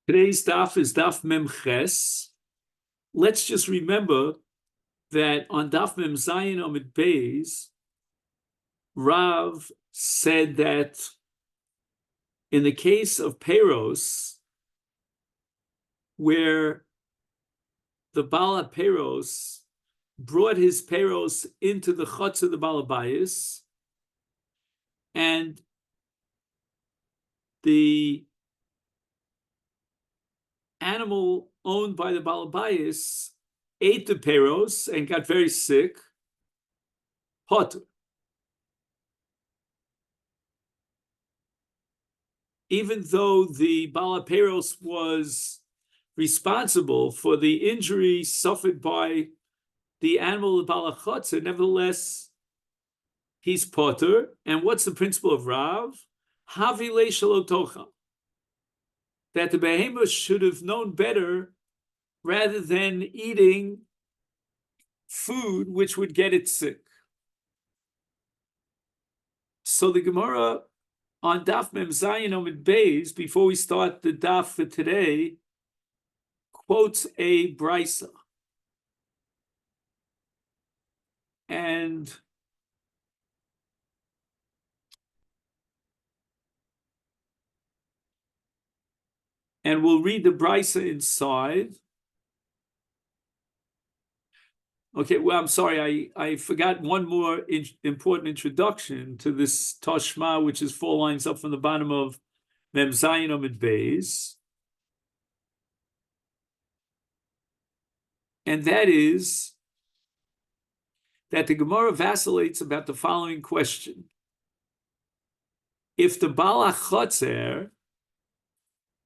Today's daf is daf mem ches. Let's just remember that on daf mem zayin amid beis, Rav said that in the case of Peros, where the Bala Peros brought his Peros into the chutz of the Balabayis, and the animal owned by the Balabayis ate the Peros and got very sick, potter. Even though the Balaperos was responsible for the injury suffered by the animal of Balachotzer, nevertheless, he's potter. And what's the principle of Rav? Havile shalotocha. That the behemoth should have known better rather than eating food which would get it sick. So the Gemara on Daf Mem Zayin Omid Beis, before we start the Daf for today, quotes a brisa. And we'll read the brisa inside. Okay, well, I'm sorry, I forgot one more important introduction to this Toshma, which is 4 lines up from the bottom of Mem Zayin Omid Beis. And that is that the Gemara vacillates about the following question. If the Balach Chotzer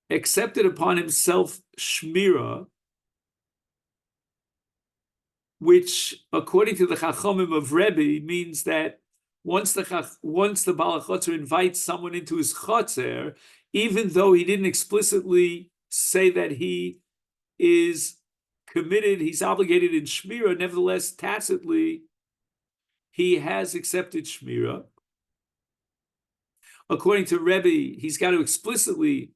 accepted upon himself Shmira, which, according to the Chachamim of Rebbe, means that once the Balach Chotzer invites someone into his Chotzer, even though he didn't explicitly say that he is committed, he's obligated in Shmira, nevertheless, tacitly, he has accepted Shmira. According to Rebbe, he's got to explicitly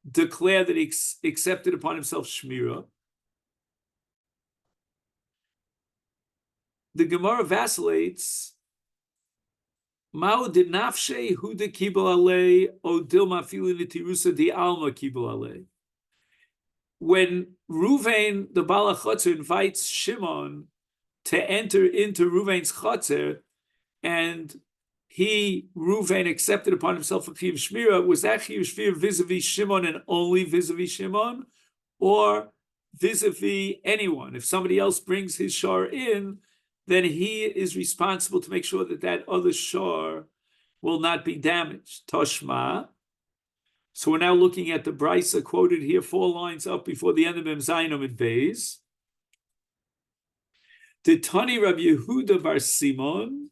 declare that he accepted upon himself Shmira. The Gemara vacillates. Mao de nafshe hu de kibul alei o dilma filu nitirusa di alma kibul alei. When Ruvain, the Balach Chotzer, invites Shimon to enter into Ruvain's Chotzer, and Ruvain, accepted upon himself a Chiyuv Shmira, was that Chiyuv Shmira vis-a-vis Shimon and only vis-a-vis Shimon, or vis-a-vis anyone? If somebody else brings his shar in, then he is responsible to make sure that that other shar will not be damaged. Toshma. So we're now looking at the brisa quoted here 4 lines up before the end of Mem Zayin Omid Beis. The Tani Rabbi Yehuda bar Simon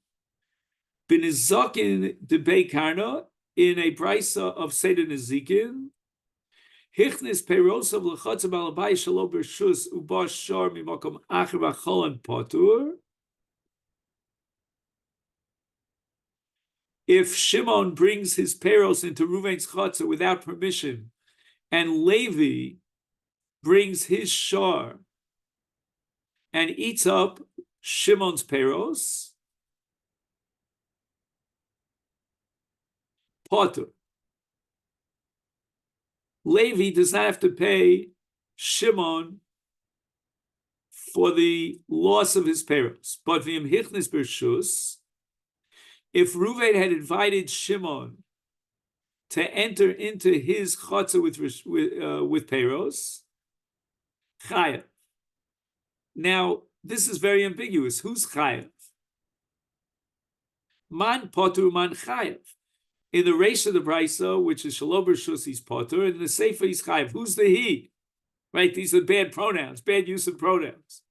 bin Nizakin de Beikarna in a brisa of Seder Nizikin. Hichnis Peiros of Lechatz Balabai Shalo Bershus Ubash Shar Mimakom Acher B'Cholan Patur. If Shimon brings his peros into Ruvain's Chotzer without permission, and Levi brings his shar and eats up Shimon's peros, potter. Levi does not have to pay Shimon for the loss of his peros. But v'im hichnis bershus, if Ruvain had invited Shimon to enter into his chotzer with peros, chayav. Now, this is very ambiguous. Who's chayav? Man potter, man chayav. In the Reish of the Brisa, which is Shalo Bershus, he's potter, and in the Sefer, he's chayav. Who's the he? Right? These are bad pronouns, bad use of pronouns.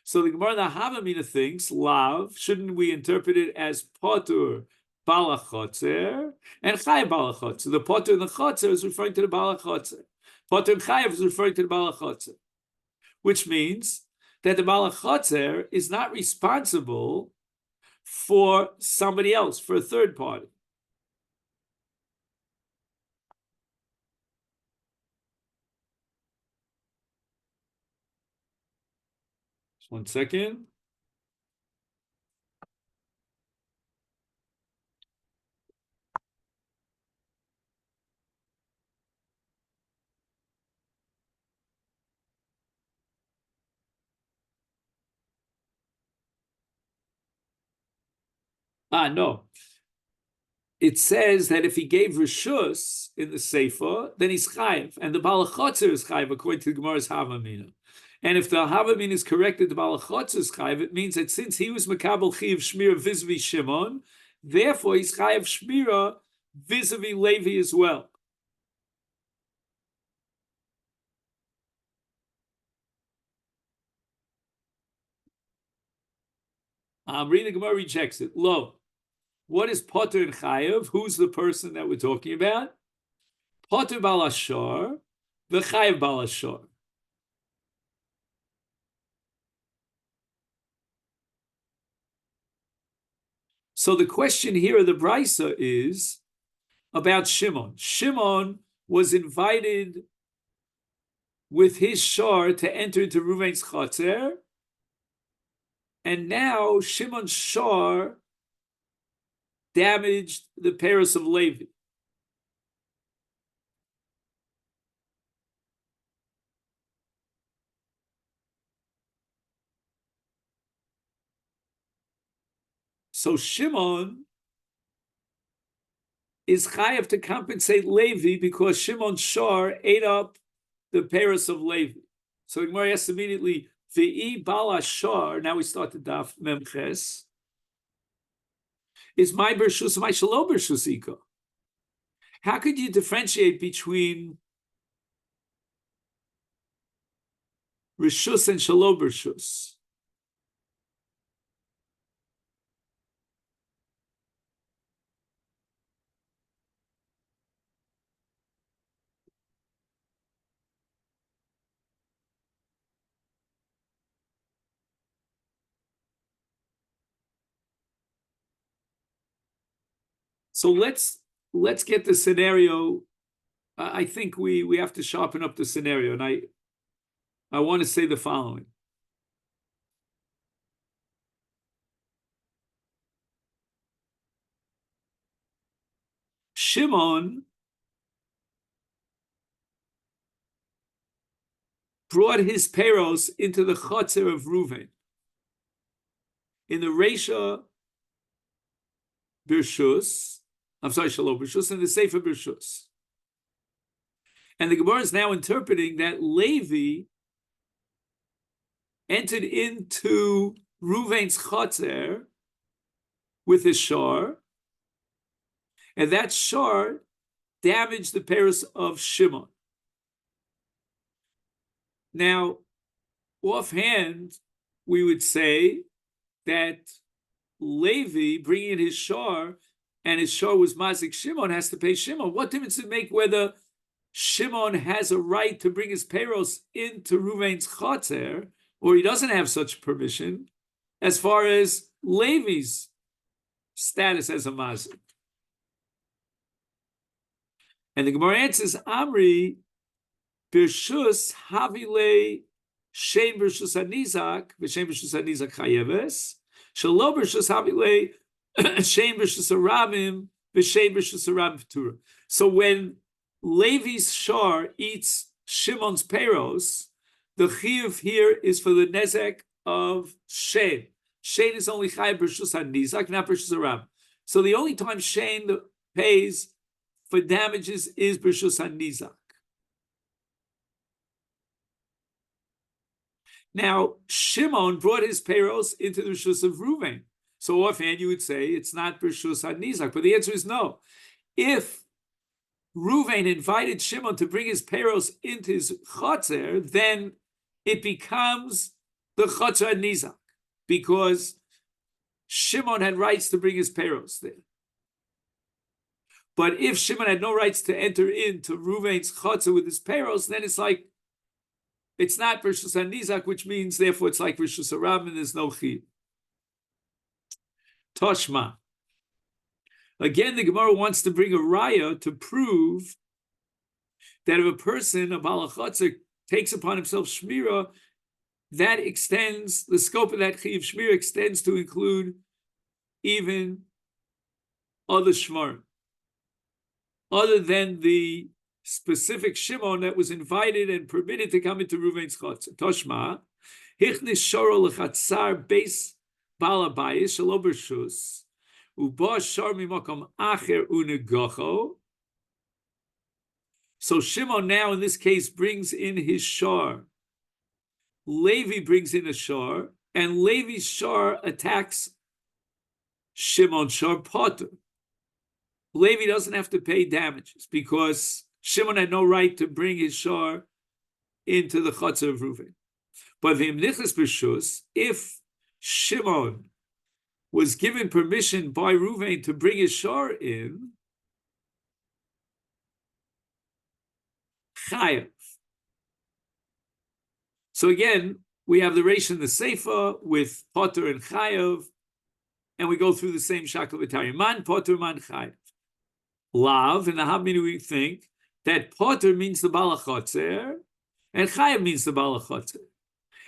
So the Gemara the Havamina thinks, lav, shouldn't we interpret it as potter balachotzer and chayav balachotzer? The potter and the chotzer is referring to the balachotzer. Potter and chayav is referring to the balachotzer, which means that the balachotzer is not responsible for somebody else, for a third party. 1 second. No. It says that if he gave Rishus in the Sefer, then he's Chayiv. And the Balachotzer is Chayiv, according to the Gemara's Havamina. And if the Havamina is corrected, the Balachotzer is Chayiv, it means that since he was Makabel Chiv Shmira vis-a-vis Shimon, therefore he's Chayiv Shmira vis-a-vis Levi as well. Reading the Gemara rejects it. Lo. What is Potter and Chayiv? Who's the person that we're talking about? Potter Balashar, the Chayiv Balashar. So the question here of the Brisa is about Shimon. Shimon was invited with his shar to enter into Reuven's Chatzer, and now Shimon's shar damaged the Paris of Levi. So Shimon is chayav to compensate Levi because Shimon's shar ate up the Paris of Levi. So Gemara asks immediately, V'i bala shar, now we start the daf memches, is my bershus, my shalom bershus ika. How could you differentiate between rishus and shalom bershus? So let's get the scenario. I think we have to sharpen up the scenario, and I want to say the following. Shimon brought his peros into the chotzer of Reuven. In the Reisha Birshus, I'm sorry, Shalom Birshus, and the Sefer Birshus. And the Gemara is now interpreting that Levi entered into Reuven's chotzer with his shar, and that shar damaged the peros of Shimon. Now, offhand, we would say that Levi, bringing in his shar, and his shar was mazik Shimon, has to pay Shimon. What difference does it make whether Shimon has a right to bring his peros into Reuven's chotzer, or he doesn't have such permission, as far as Levi's status as a mazik? And the Gemara answers, Amri, Birshus Havile Shem Birshus Anizak, V'Shem Birshus Anizak Chayeves, Shalom Birshus Havile Shem Birshus Aramim, V'Shem Birshus Aramim V'Tura. So when Levi's shar eats Shimon's peros, the chiyuv here is for the nezek of Shem. Shem is only Chayev Birshus Anizak, not Birshus Aram. So the only time Shem pays for damages is Birshus Anizak. Now, Shimon brought his peros into the Rishus of Reuven. So offhand, you would say it's not Rishus HaNizak, but the answer is no. If Reuven invited Shimon to bring his peros into his chotzer, then it becomes the chotzer HaNizak, because Shimon had rights to bring his peros there. But if Shimon had no rights to enter into Reuven's chotzer with his peros, then it's like, it's not Rishus HaNizak, which means, therefore, it's like Rishus HaRam, and there's no chiyuv. Toshma. Again, the Gemara wants to bring a raya to prove that if a person, a balachotzer, takes upon himself shmira, that extends, the scope of that chiyuv shmir extends to include even other shmarim, other than the specific Shimon that was invited and permitted to come into Ruvain's chotzer. Toshma, hichnis shoro lechatzar beis balabayis shelo bershus, uba shar mimakom acher unegocho. So Shimon now, in this case, brings in his shar. Levi brings in a shar, and Levi's shar attacks Shimon's shar potter. Levi doesn't have to pay damages because Shimon had no right to bring his shar into the chotzer of Reuven. But v'imnichas b'shus, if Shimon was given permission by Reuven to bring his shar in, chayav. So again, we have the Reish and the Seifa with potter and chayav, and we go through the same shakel v'tari. Man potter, man chayav. Lav, in the Habmini we think that potter means the balachotzer, and chayav means the balachotzer.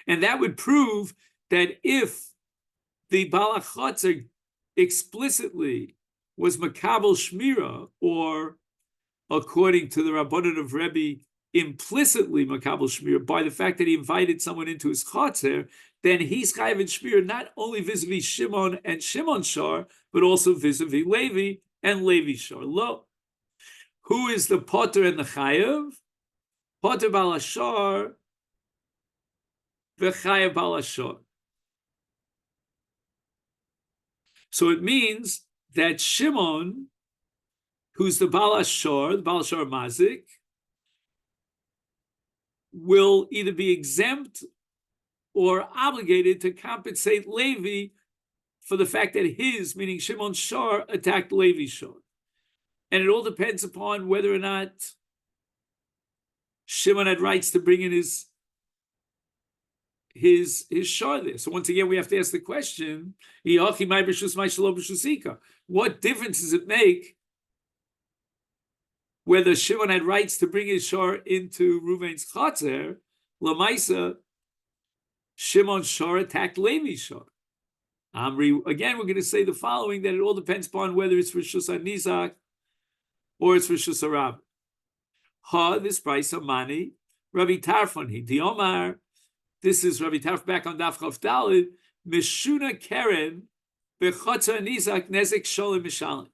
And that would prove that if the balachotzer explicitly was makabel shmira, or according to the Rabbanon of Rebbe, implicitly makabel shmira by the fact that he invited someone into his chotzer, then he's chayav in shmira not only vis-a-vis Shimon and Shimon's shar, but also vis-a-vis Levi and Levi's shar. Lo, who is the potter and the chayav? Potter balashar, v'chayav balashar. So it means that Shimon, who's the balashar mazik, will either be exempt or obligated to compensate Levi for the fact that his, meaning Shimon's shar, attacked Levi's shar. And it all depends upon whether or not Shimon had rights to bring in his shar there. So once again, we have to ask the question, what difference does it make whether Shimon had rights to bring his shar into Reuven's chotzer? Lamaisa, Shimon's shar attacked Levi's shar. Amri, again, we're going to say the following, that it all depends upon whether it's Rishus HaNizak or it's Rishus HaRab. This price of money, Rabbi Tarfon, the Omar, this is Rabbi Tarf back on Daf Chav Daled, Mishuna Keren, Bechotzer Nizak Nezek Sholem Mishalim.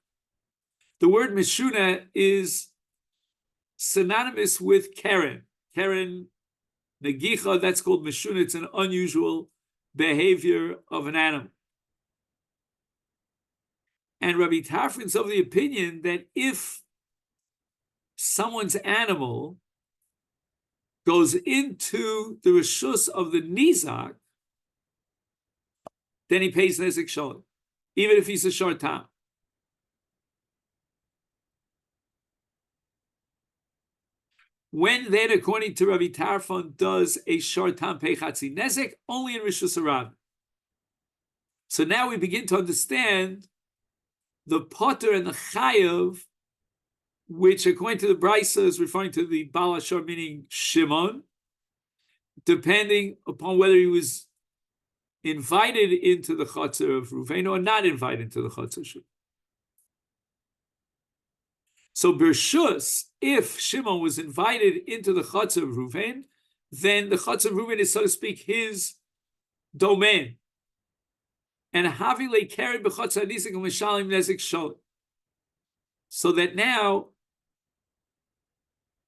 The word Mishuna is synonymous with Keren. Keren Negicha, that's called Mishuna. It's an unusual behavior of an animal. And Rabbi Tarfon's of the opinion that if someone's animal goes into the reshus of the nizak, then he pays nezek shalom, even if he's a short time. When then, according to Rabbi Tarfon, does a short time pay chatzi nezek? Only in reshus harav. So now we begin to understand the potter and the chayav, which according to the Brisa is referring to the balashar, meaning Shimon, depending upon whether he was invited into the chotzer of Reuven or not invited into the chotzer of Shimon. So Bershus, if Shimon was invited into the chotzer of Reuven, then the chotzer of Reuven is, so to speak, his domain. And Havile carried b'chotzer nisik and mishalim nezik sholem. So that now,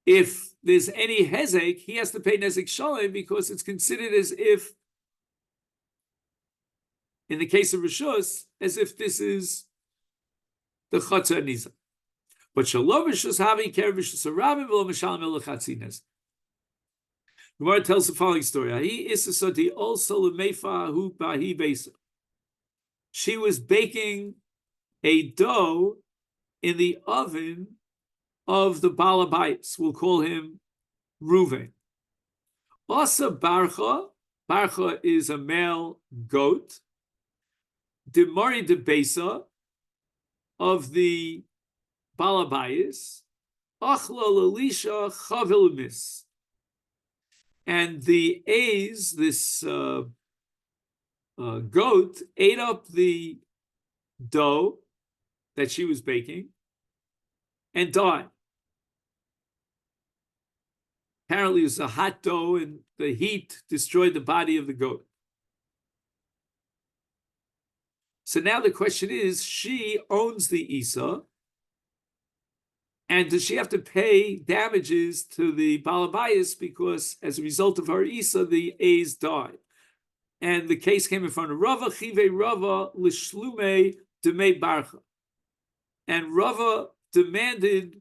if there's any hezek, he has to pay nezik sholem because it's considered as if, in the case of Rishus, as if this is the chotzer nizak. But shalom Rishus havi carried Rishus harabim v'lo mishalim el chatzi nezik. The Gemara tells the following story. He isasoti also lemefa hu bahi besa. She was baking a dough in the oven of the Balabais. We'll call him Reuven. Asa Barcha. Barcha is a male goat. Demari de Besa of the Balabais. Achla Lalisha Chavilumis. And the A's, this goat, ate up the dough that she was baking and died. Apparently, it was a hot dough, and the heat destroyed the body of the goat. So now the question is, she owns the Isa, and does she have to pay damages to the Balabayas because as a result of her Isa, the A's died? And the case came in front of Rava, Chive Rava, Lishlume, Demei Barcha. And Rava demanded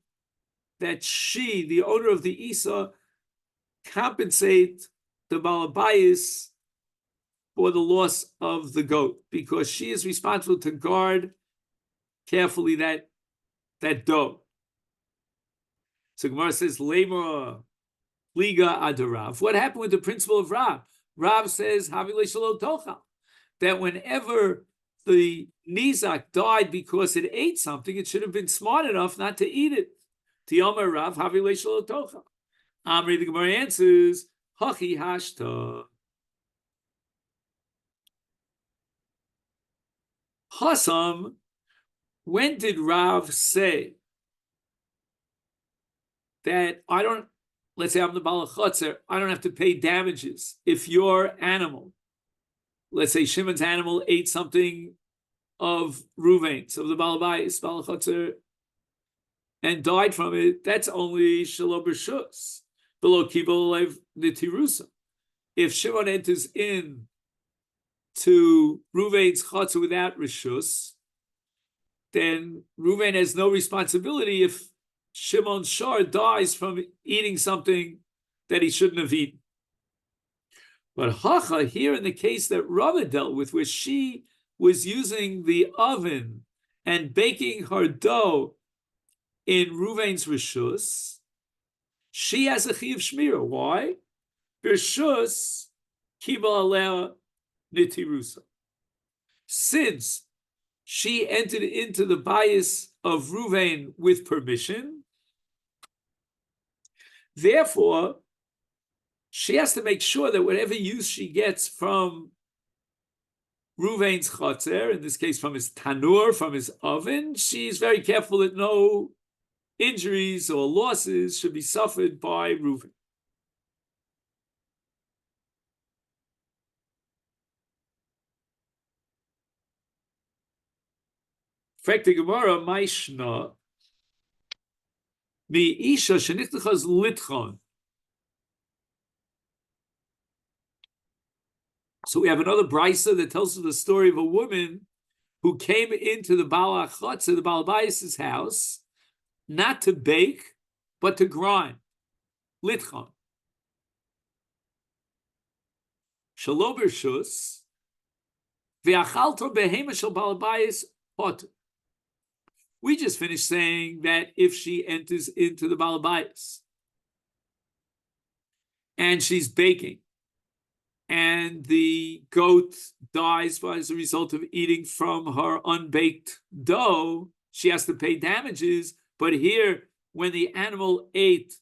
that she, the owner of the Isa, compensate the Balabayas for the loss of the goat, because she is responsible to guard carefully that dough. So Gemara says, Lema Liga Adarav. What happened with the principle of Rav? Rav says, that whenever the Nizak died because it ate something, it should have been smart enough not to eat it. Tiyama Rav, Amri, the Gemara answers, Hachi Hashta. Hasam, when did Rav say that let's say I'm the Balachotzer, I don't have to pay damages if your animal, let's say Shimon's animal ate something of Ruvain's, of the Balabayis, Balachotzer, and died from it, that's only Shalom B'Shus, below Kibol Nitirusa. If Shimon enters in to Ruvain's Chotzer without Rishus, then Ruvain has no responsibility if Shimon Shar dies from eating something that he shouldn't have eaten. But Hacha, here in the case that Rava dealt with, where she was using the oven and baking her dough in Ruvain's Rishus, she has a Chiv Shmira. Why? Rishus Kibal Alea Nitirusa. Since she entered into the bias of Ruvain with permission, therefore, she has to make sure that whatever use she gets from Ruvain's chotzer, in this case from his tanur, from his oven, she's very careful that no injuries or losses should be suffered by Ruvain. Frekte Gemara, Maishna, Mi Isha Shenichtachas Litchon. So we have another brisa that tells us the story of a woman who came into the Baal Achotzer, the Baal Bayis' house, not to bake, but to grind. Litchon. Shalom Bershus, Ve'achalto behema shel Baal Bayis potter. We just finished saying that if she enters into the Baal Bayis and she's baking, and the goat dies as a result of eating from her unbaked dough, she has to pay damages. But here, when the animal ate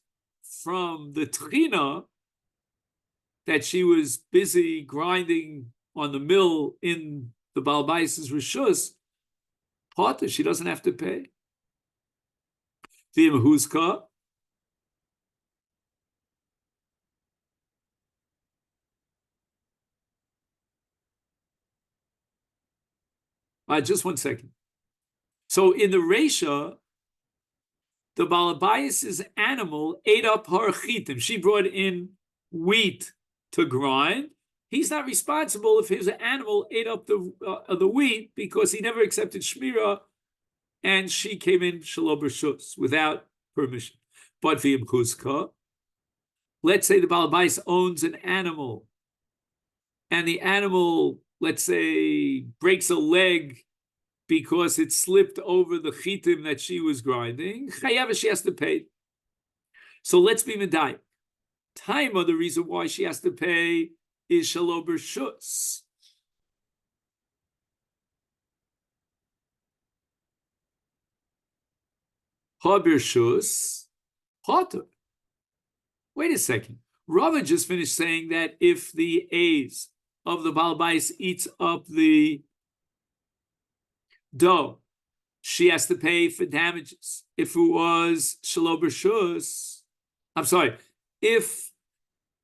from the trina that she was busy grinding on the mill in the Baal Bayis' Rishus, Potter, she doesn't have to pay. V'im Huzka, just 1 second. So in the Resha, the Balabayas' animal ate up her chitim. She brought in wheat to grind. He's not responsible if his animal ate up the wheat because he never accepted Shmira and she came in Shalom B'Shus without permission. But V'im Chuzka, let's say the Balabayas owns an animal and the animal, let's say, breaks a leg because it slipped over the chitim that she was grinding, Chayava, she has to pay. So let's be medayik. Time of the reason why she has to pay is Shalom B'Shus. Ha B'Shus, Potter. Wait a second. Rava just finished saying that if the A's of the Balabais eats up the dough, she has to pay for damages. If it was Shalo Bershus, I'm sorry, if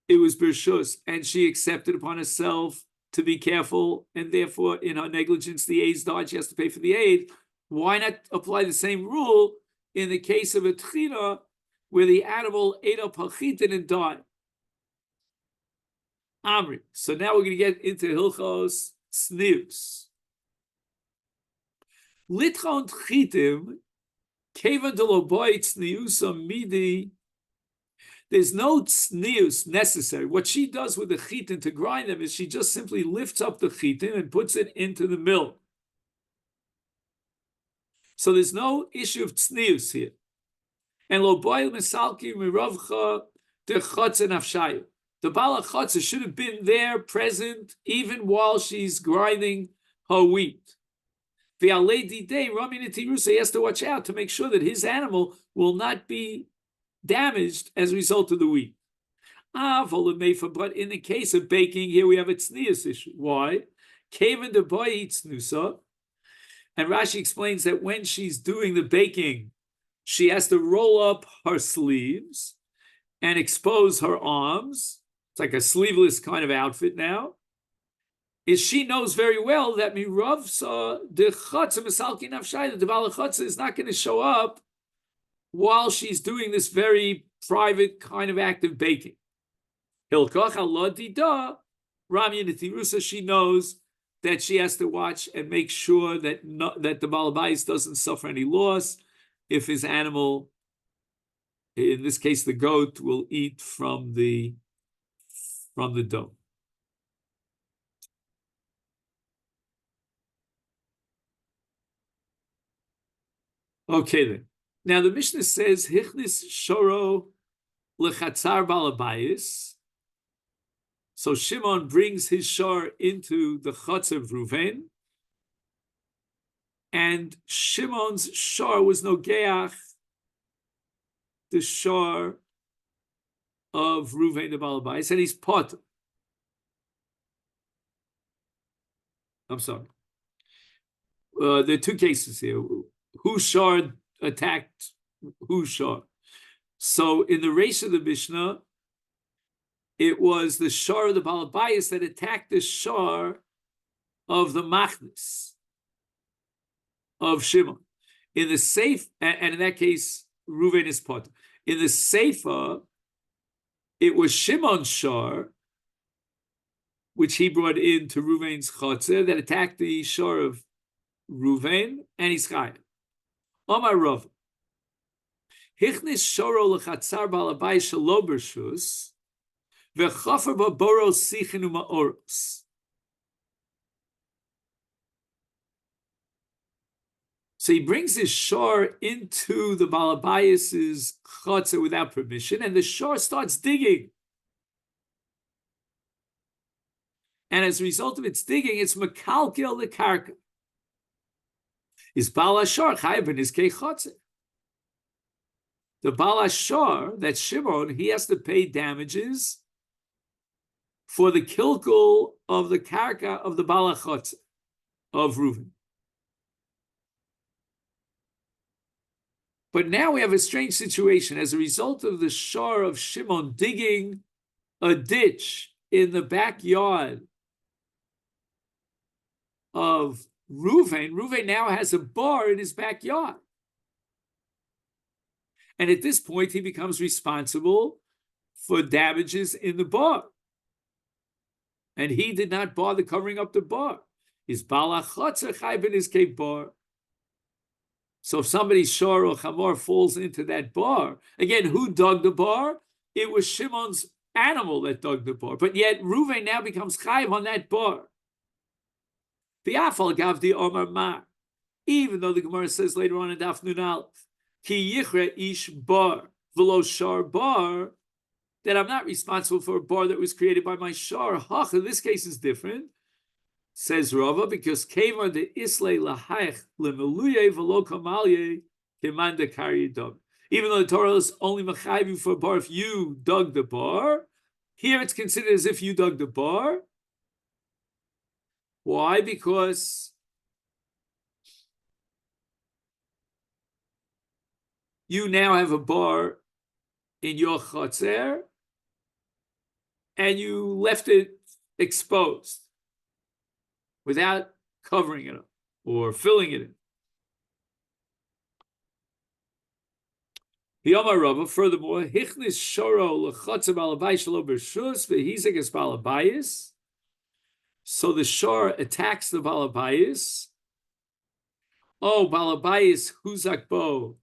it was Bershus and she accepted upon herself to be careful, and therefore in her negligence the A's died, she has to pay for the aid. Why not apply the same rule in the case of a tchina where the animal ate up her chitin and died? Amri. So now we're going to get into Hilchos Snius. Litchon Chitim, Kevan de Loboy Tzniusa Midi. There's no tznius necessary. What she does with the chitin to grind them is she just simply lifts up the chitin and puts it into the mill. So there's no issue of tznius here. And Loboy Misalki Mirovcha de Chotze Nafshayu. The Bala Chotze should have been there present even while she's grinding her wheat. The Aledi Day, Rami Nitirusa has to watch out to make sure that his animal will not be damaged as a result of the wheat. But in the case of baking, here we have a tznius issue. Why? Kaven de boy tznusa. And Rashi explains that when she's doing the baking, she has to roll up her sleeves and expose her arms. It's like a sleeveless kind of outfit now. She knows very well that miravsa de chotze misalki nafshay, the bala chotze is not going to show up while she's doing this very private kind of act of baking. Hilkach Allah dida, Rami Nitirusa, she knows that she has to watch and make sure that that the balabais doesn't suffer any loss if his animal, in this case the goat, will eat from the dough. Okay then. Now the Mishnah says, Hichnis Shoro lechatzar balabayis. So Shimon brings his shor into the chutz of Ruven, and Shimon's shor was nogeach the shor of Ruven the balabayis, and he's potter. I'm sorry. There are two cases here. Who shor attacked who shor? So in the race of the Mishnah, it was the shor of the Balabayas that attacked the shor of the Machnis of Shimon. In the Seif, and in that case, Reuven is pot. In the Seifa, it was Shimon's shor, which he brought into Reuven's chotzer, that attacked the shor of Reuven and his chayim. Omar Rav. Hichnis shoro lechatzar balabai shelo bershus vechafer baboros sichin umaoros. So he brings his shor into the balabayas's chotzer without permission, and the shor starts digging. And as a result of its digging, it's mekalkel the karka. Is bala shor chayav in his kei chotzer? The Bala Shor, that Shimon, he has to pay damages for the kilkul of the karka of the Bala Chotze of Reuven. But now we have a strange situation. As a result of the Shor of Shimon digging a ditch in the backyard of Reuven, Reuven now has a bar in his backyard. And at this point, he becomes responsible for damages in the bar. And he did not bother covering up the bar. His balachotzer chayben is keep bar. So if somebody's shor or chamor falls into that bar, again, who dug the bar? It was Shimon's animal that dug the bar. But yet, Reuven now becomes chayv on that bar. Biafal gavdi omar mar. Even though the Gemara says later on in Daf Nun Aleph, Ki yichre ish bar v'lo shar bar, that I'm not responsible for a bar that was created by my shar. Hach, in this case is different, says Rava, because kevar de islay lahayich lemeluye v'lo kamalye kemanda kariyadam. Even though the Torah is only machayv for a bar if you dug the bar, Here it's considered as if you dug the bar. Why? Because you now have a bar in your chotzer, and you left it exposed without covering it up or filling it in. Furthermore, hichnis shoro lechotzer balabayis shelo b'rshus v'hizek es balabayis. So the shor attacks the balabayis. Oh, balabayis huzak bo.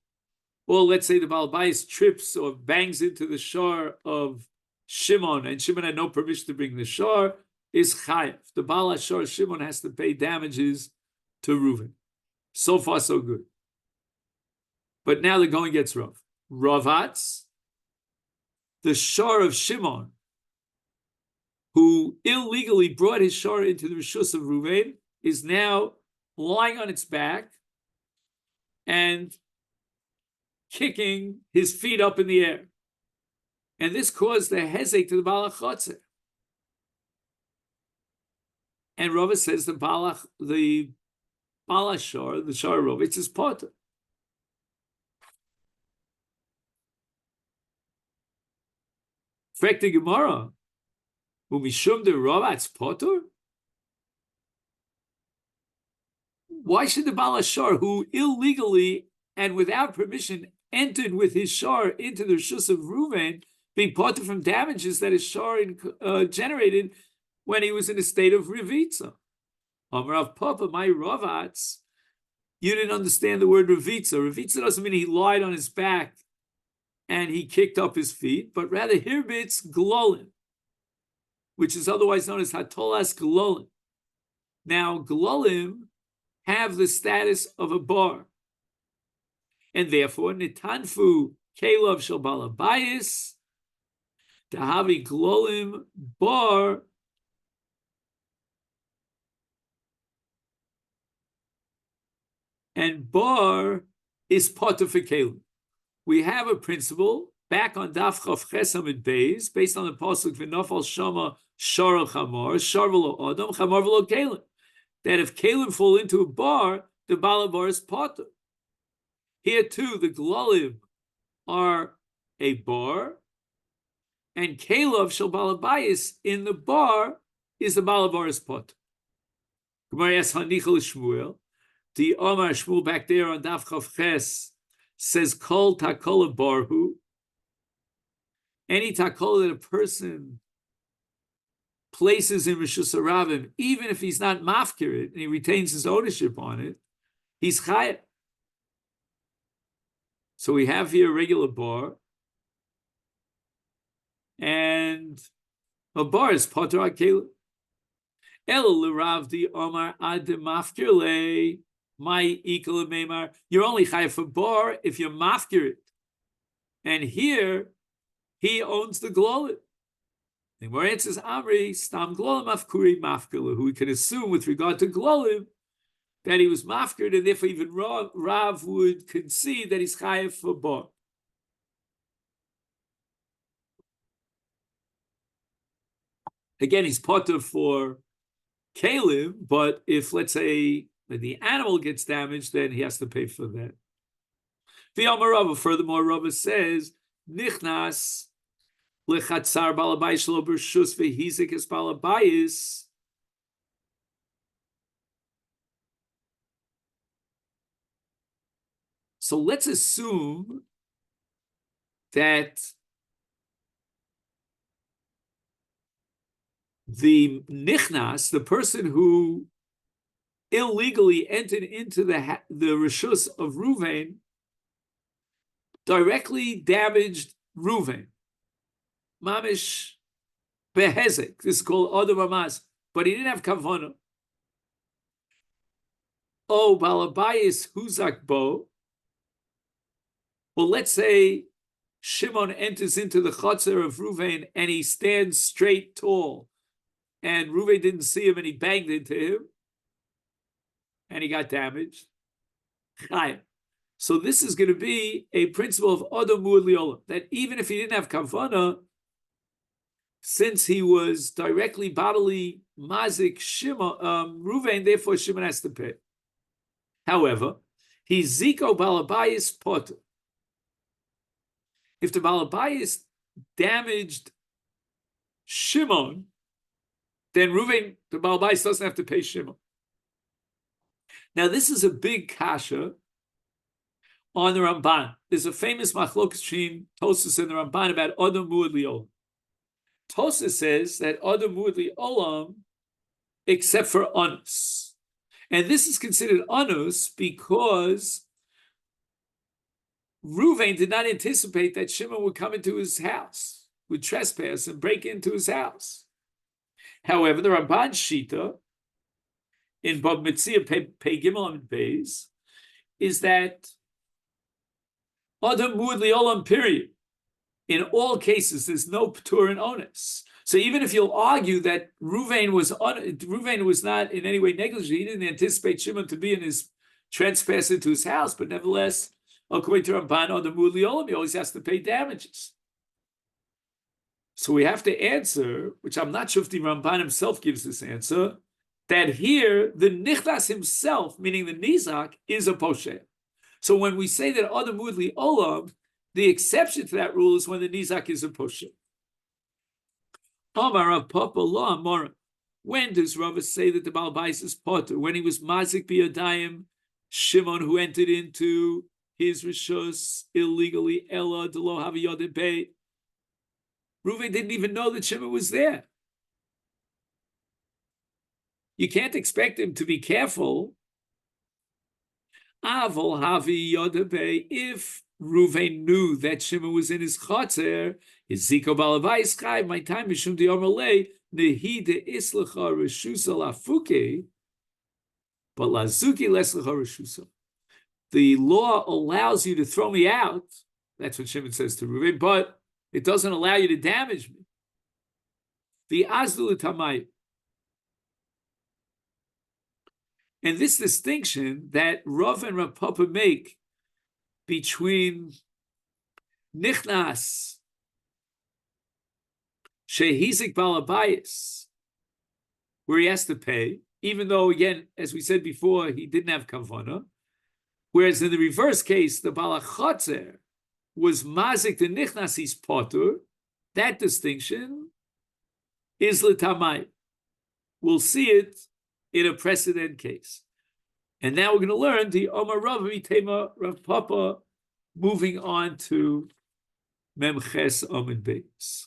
Well, let's say the balabayis trips or bangs into the shor of Shimon, and Shimon had no permission to bring the shor, is chayav. The Baal HaShor Shimon has to pay damages to Reuven. So far, so good. But now the going gets rough. Ravatz, the shor of Shimon, who illegally brought his shor into the rishus of Reuven, is now lying on its back and kicking his feet up in the air. And this caused the hezek to the Baal HaChotzer. And Rava says the Baal HaShor, the Shor Rava, it's his potter. Frek the Gemara, umishum de Rava, it's potter? Why should the Baal HaShor, who illegally and without permission entered with his shor into the rishus of Reuven, be potter from damages that his shor generated when he was in a state of rivitza? Amarav Papa, my Ravatz, you didn't understand the word rivitza. Rivitza doesn't mean he lied on his back and he kicked up his feet, but rather hirbitz glolin, which is otherwise known as hatolas glolin. Now, glolim have the status of a bar, and therefore nitanfu kelov shel balabayis tahavi glolim bar. And bar is potter for kelim. We have a principle back on Daf Chav Chesamid Beis, based on the pasuk v'nafal shama shara chamar shar v'lo adam chamar v'lo kelim, that if kelim fall into a bar, the balabar is potter. Here too, the glalim are a bar, and kelav shel balabayis in the bar is the balabar is potter. Gemara asks Hanichel Shmuel. The Omar Shmuel back there on Daf Chav Ches says kol takola barhu. Any takola that a person places in Rishus Haravim, even if he's not mafkir it and he retains his ownership on it, he's chayav. So we have here a regular bar, and a bar is potter akela. El l'rav di Omar ad mafkir le. My equal meimar, you're only chayav for bar if you're mafkir it. And here, he owns the glolim. The Gemara answers, Amri, stam glolim afkuri mafkir, who we can assume with regard to glolim that he was mafkir, and therefore even Rav would concede that he's chayav for bar. Again, he's potter for kelim, but if, let's say, when the animal gets damaged, then he has to pay for that. Furthermore, Rava says, Nichnas lechatzar balabayis shelo b'rshus v'hizik es balabayis. So let's assume that the nichnas, the person who illegally entered into the rishus of Reuven, directly damaged Reuven. Mamish behezek. This is called Odom Amaz, but he didn't have kavanah. Oh, balabayis huzak bo. Well, let's say Shimon enters into the chotzer of Reuven and he stands straight, tall, and Reuven didn't see him and he banged into him, and he got damaged. So this is going to be a principle of Odom Muad Liolam, that even if he didn't have kavanah, since he was directly bodily mazik Ruvain, therefore Shimon has to pay. However, he's ziko balabayis potter. If the balabayis damaged Shimon, then Ruvain, the balabayis, doesn't have to pay Shimon. Now, this is a big kasha on the Ramban. There's a famous machlokas between Tosas and the Ramban about Adam Muad Li'olam. Tosas says that Adam Muad Li'olam, except for Anus. And this is considered Anus because Ruvain did not anticipate that Shimon would come into his house, would trespass and break into his house. However, the Ramban Shita in Bab Mitzia Pei Gimel and Beis is that Adam Muad Li'olam, period. In all cases, there's no Ptur and Onus. So even if you'll argue that Ruvain was not in any way negligent, he didn't anticipate Shimon to be in his trespass into his house, but nevertheless, according to Ramban, Adam Muad Li'olam, he always has to pay damages. So we have to answer, which I'm not sure if the Ramban himself gives this answer, that here the Nichnas himself, meaning the Nizak, is a Posher. So when we say that Adam Muad Li'olam, the exception to that rule is when the Nizak is a Posher. Amar Papa La Amara. When does Rava say that the Baal Bais is potter? When he was Mazik Biyadayim, Shimon, who entered into his Rishus illegally, Ella Delo Haviyodin Bey. Reuven didn't even know that Shimon was there. You can't expect him to be careful. Avol Haviyodin Bey, if Reuven knew that Shimon was in his chotzer, his ziko balavais chai, my time mishum di omerlei, nehi de islecha reshusa lafuke, but lazuki leslecha reshusa. The law allows you to throw me out. That's what Shimon says to Reuven, but it doesn't allow you to damage me. The azlu tamay. And this distinction that Rav and Rav Papa make between nichnas shehizik balabayis, where he has to pay, even though, again, as we said before, he didn't have kavana, whereas in the reverse case, the balachotzer was mazik the nichnas, he's potter. That distinction is l'tamay. We'll see it in a precedent case. And now we're going to learn the Omar Rav Tema Rav Papa, moving on to Memches Omen Beis.